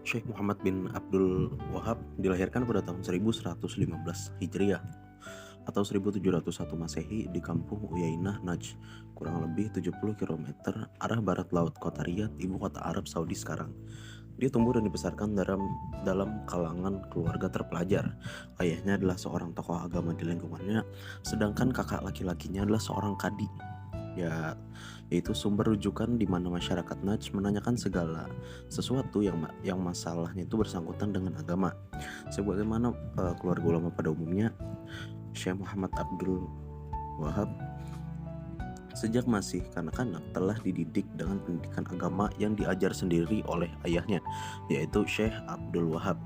Syekh Muhammad bin Abdul Wahab dilahirkan pada tahun 1115 Hijriah atau 1701 Masehi di kampung Uyainah, Najd, kurang lebih 70 km arah barat laut kota Riyadh, ibu kota Arab Saudi sekarang. Dia tumbuh dan dibesarkan dalam kalangan keluarga terpelajar. Ayahnya adalah seorang tokoh agama di lingkungannya, sedangkan kakak laki-lakinya adalah seorang kadi. Yaitu sumber rujukan di mana masyarakat Najd menanyakan segala sesuatu yang masalahnya itu bersangkutan dengan agama. Sebagaimana keluarga ulama pada umumnya, Syekh Muhammad Abdul Wahab sejak masih kanak-kanak telah dididik dengan pendidikan agama yang diajar sendiri oleh ayahnya, yaitu Syekh Abdul Wahab.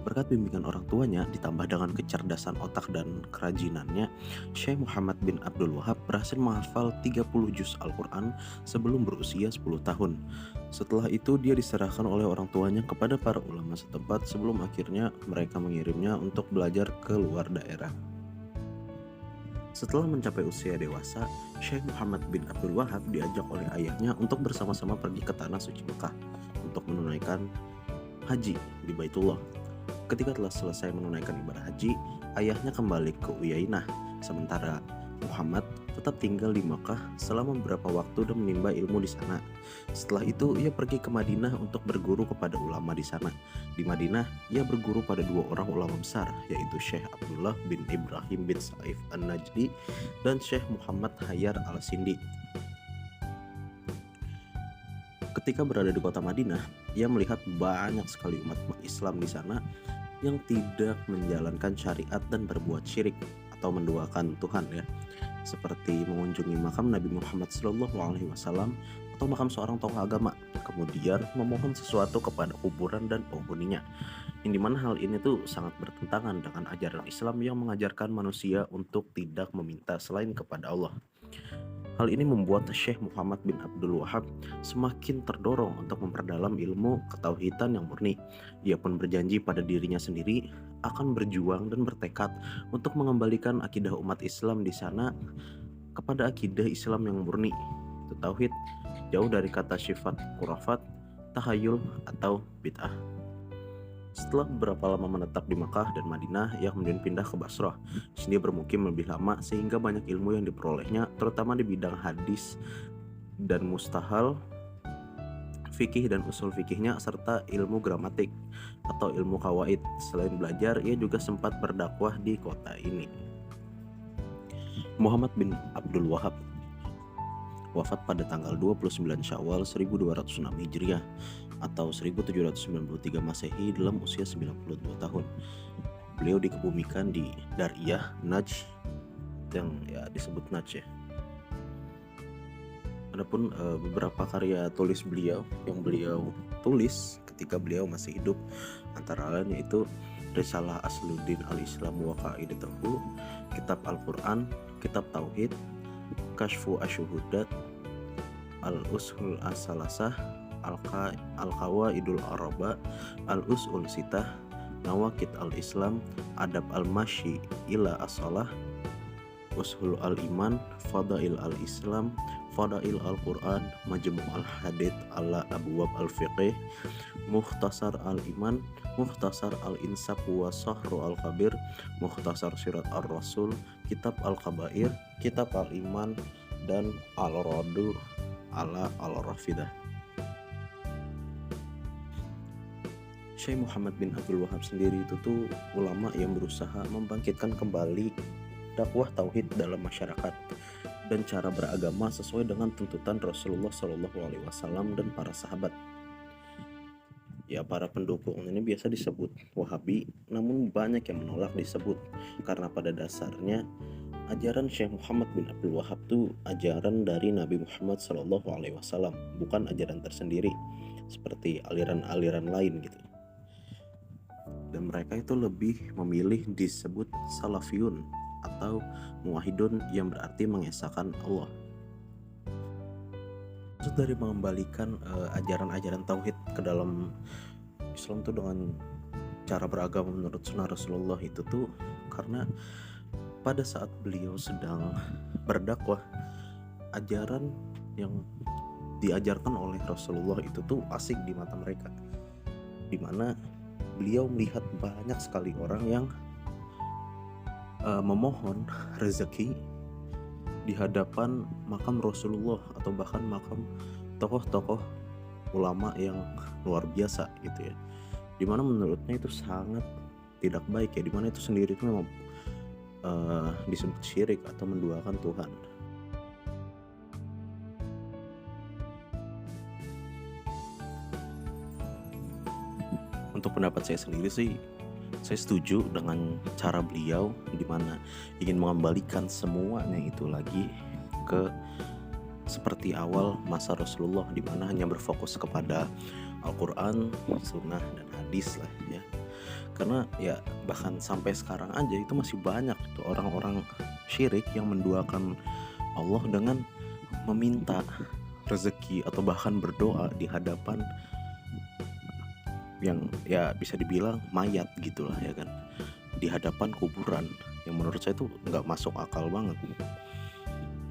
Berkat bimbingan orang tuanya ditambah dengan kecerdasan otak dan kerajinannya, Syekh Muhammad bin Abdul Wahab berhasil menghafal 30 juz Al-Quran sebelum berusia 10 tahun. Setelah itu dia diserahkan oleh orang tuanya kepada para ulama setempat sebelum akhirnya mereka mengirimnya untuk belajar ke luar daerah. Setelah mencapai usia dewasa, Syekh Muhammad bin Abdul Wahab diajak oleh ayahnya untuk bersama-sama pergi ke tanah suci Mekah untuk menunaikan haji di Baitullah. Ketika telah selesai menunaikan ibadah haji, ayahnya kembali ke Uyainah, sementara Muhammad tetap tinggal di Mekah selama beberapa waktu dan menimba ilmu di sana. Setelah itu ia pergi ke Madinah untuk berguru kepada ulama di sana. Di Madinah ia berguru pada dua orang ulama besar, yaitu Syekh Abdullah bin Ibrahim bin Saif An-Najdi dan Syekh Muhammad Hayyar Al-Sindi. Ketika berada di kota Madinah, ia melihat banyak sekali umat Islam di sana yang tidak menjalankan syariat dan berbuat syirik atau menduakan Tuhan, seperti mengunjungi makam Nabi Muhammad SAW atau makam seorang tokoh agama, kemudian memohon sesuatu kepada kuburan dan penghuninya. Yang dimana hal ini tuh sangat bertentangan dengan ajaran Islam yang mengajarkan manusia untuk tidak meminta selain kepada Allah. Hal ini membuat Syekh Muhammad bin Abdul Wahab semakin terdorong untuk memperdalam ilmu ketauhidan yang murni. Ia pun berjanji pada dirinya sendiri akan berjuang dan bertekad untuk mengembalikan akidah umat Islam di sana kepada akidah Islam yang murni, itu tauhid, jauh dari kata sifat khurafat, tahayul atau bid'ah. Setelah beberapa lama menetap di Makkah dan Madinah, ia kemudian pindah ke Basrah. Di sini bermukim lebih lama sehingga banyak ilmu yang diperolehnya, terutama di bidang hadis dan mustahal, fikih dan usul fikihnya, serta ilmu gramatik atau ilmu kawaid. Selain belajar, ia juga sempat berdakwah di kota ini. Muhammad bin Abdul Wahab wafat pada tanggal 29 Syawal 1206 Hijriah atau 1793 Masehi dalam usia 92 tahun. Beliau dikebumikan di Dariyah, Najd, yang disebut Najd. Adapun beberapa karya tulis beliau yang beliau tulis ketika beliau masih hidup, antara lain yaitu Risalah Asluddin Al-Islam wa Qaidatuhu, Kitab Al-Quran, Kitab Tauhid, Kashfu Asyuhudat, Al-Usul As-Salasah, Al-Qawaidul Araba, Al-Usul Sitah, Nawaqid Al-Islam, Adab Al-Mashi ila As-Salah, Ushul Al-Iman, Fadail Al-Islam, Fadail Al-Quran, Majmu' Al-Hadith ala Abwab Al-Fiqih, Mukhtasar Al-Iman, Mukhtasar Al-Insaf wa Sahru Al-Kabir, Mukhtasar Sirat Ar-Rasul, Kitab Al-Kabair, Kitab Al-Iman, dan Al-Radu ala Al-Rafidah. Syekh Muhammad bin Abdul Wahab sendiri itu tuh ulama yang berusaha membangkitkan kembali dakwah tauhid dalam masyarakat dan cara beragama sesuai dengan tuntutan Rasulullah SAW dan para sahabat. Para pendukung ini biasa disebut Wahabi, namun banyak yang menolak disebut karena pada dasarnya ajaran Syekh Muhammad bin Abdul Wahab itu ajaran dari Nabi Muhammad SAW, bukan ajaran tersendiri seperti aliran-aliran lain gitu. Dan mereka itu lebih memilih disebut Salafiyun atau Muwahhidun, yang berarti mengesahkan Allah. Maksud dari mengembalikan ajaran-ajaran tauhid ke dalam Islam itu dengan cara beragama menurut sunnah Rasulullah itu tuh karena pada saat beliau sedang berdakwah, ajaran yang diajarkan oleh Rasulullah itu tuh asik di mata mereka. dimana beliau melihat banyak sekali orang yang memohon rezeki di hadapan makam Rasulullah atau bahkan makam tokoh-tokoh ulama yang luar biasa gitu ya, dimana menurutnya itu sangat tidak baik ya, dimana itu sendiri itu memang disebut syirik atau menduakan Tuhan. Untuk pendapat saya sendiri sih, saya setuju dengan cara beliau di mana ingin mengembalikan semuanya itu lagi ke seperti awal masa Rasulullah, di mana hanya berfokus kepada Al-Quran, Sunnah, dan hadis lah ya. Karena ya bahkan sampai sekarang aja itu masih banyak tuh orang-orang syirik yang menduakan Allah dengan meminta rezeki atau bahkan berdoa di hadapan yang ya bisa dibilang mayat gitulah ya kan, di hadapan kuburan, yang menurut saya itu nggak masuk akal banget.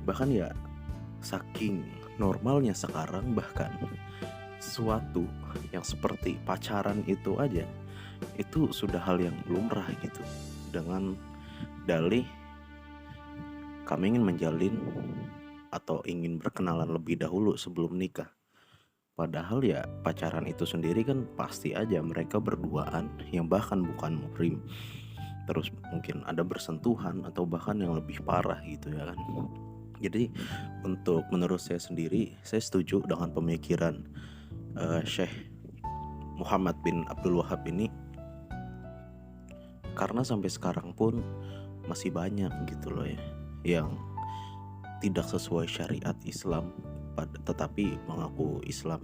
Bahkan ya saking normalnya sekarang, bahkan suatu yang seperti pacaran itu aja itu sudah hal yang lumrah gitu, dengan dalih kami ingin menjalin atau ingin berkenalan lebih dahulu sebelum nikah. Padahal ya pacaran itu sendiri kan pasti aja mereka berduaan yang bahkan bukan muhrim, terus mungkin ada bersentuhan atau bahkan yang lebih parah gitu ya kan. Jadi untuk menurut saya sendiri, saya setuju dengan pemikiran Syekh Muhammad bin Abdul Wahab ini, karena sampai sekarang pun masih banyak gitu loh ya yang tidak sesuai syariat Islam tetapi mengaku Islam.